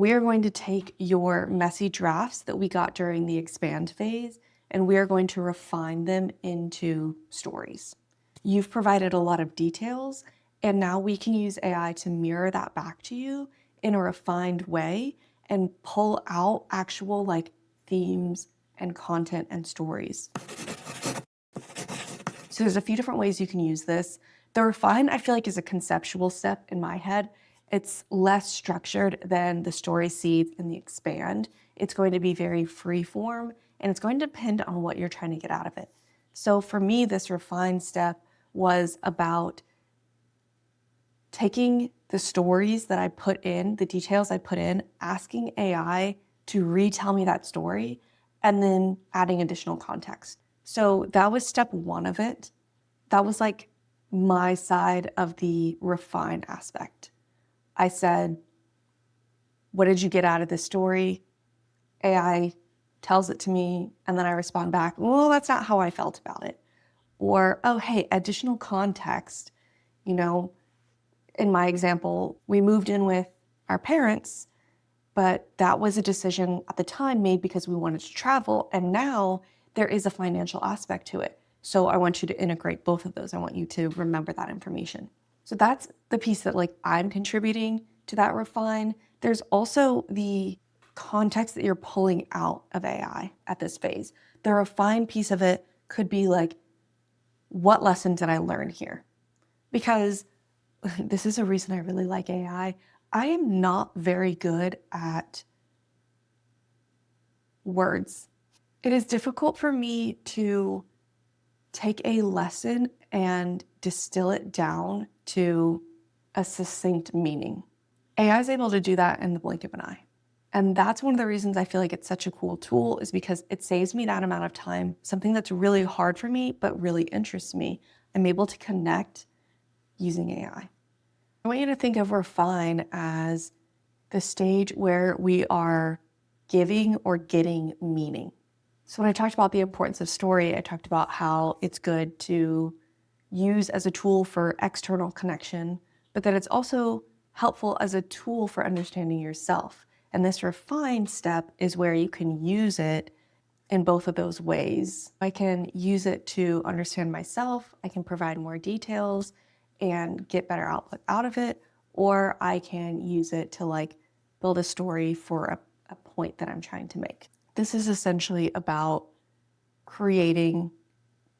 we're going to take your messy drafts that we got during the expand phase, and we are going to refine them into stories. You've provided a lot of details, and now we can use AI to mirror that back to you in a refined way and pull out actual themes and content and stories. So there's a few different ways you can use this. The refine, I feel like, is a conceptual step in my head. It's less structured than the story seeds and the expand. It's going to be very free form, and it's going to depend on what you're trying to get out of it. So for me, this refine step was about taking the stories that I put in, the details I put in, asking AI to retell me that story, and then adding additional context. So that was step one of it. That was like my side of the refine aspect. I said, what did you get out of this story? AI tells it to me, and then I respond back, well, that's not how I felt about it. Or, oh, hey, additional context. You know, in my example, we moved in with our parents, but that was a decision at the time made because we wanted to travel, and now there is a financial aspect to it. So I want you to integrate both of those. I want you to remember that information. So that's the piece that I'm contributing to that refine. There's also the context that you're pulling out of AI at this phase. The refine piece of it could be what lesson did I learn here? Because this is a reason I really like AI. I am not very good at words. It is difficult for me to take a lesson and distill it down to a succinct meaning. AI is able to do that in the blink of an eye. And that's one of the reasons I feel like it's such a cool tool, is because it saves me that amount of time, something that's really hard for me, but really interests me. I'm able to connect using AI. I want you to think of refine as the stage where we are giving or getting meaning. So when I talked about the importance of story, I talked about how it's good to use as a tool for external connection, but that it's also helpful as a tool for understanding yourself. And this refine step is where you can use it in both of those ways. I can use it to understand myself, I can provide more details and get better output out of it, or I can use it to build a story for a point that I'm trying to make. This is essentially about creating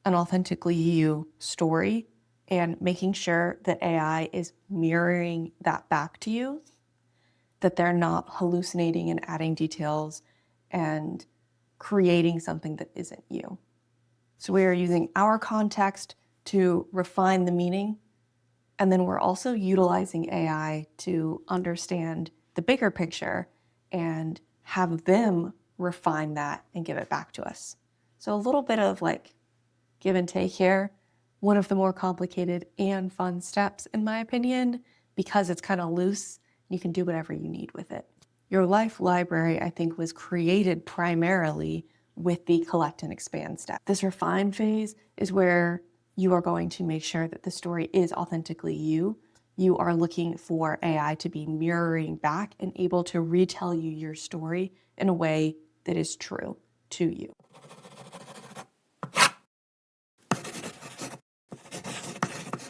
an authentically you story and making sure that AI is mirroring that back to you, that they're not hallucinating and adding details and creating something that isn't you. So we are using our context to refine the meaning, and then we're also utilizing AI to understand the bigger picture and have them refine that and give it back to us. So a little bit of give and take here. One of the more complicated and fun steps, in my opinion, because it's kind of loose. You can do whatever you need with it. Your life library, I think, was created primarily with the collect and expand step. This refine phase is where you are going to make sure that the story is authentically you. You are looking for AI to be mirroring back and able to retell you your story in a way that is true to you.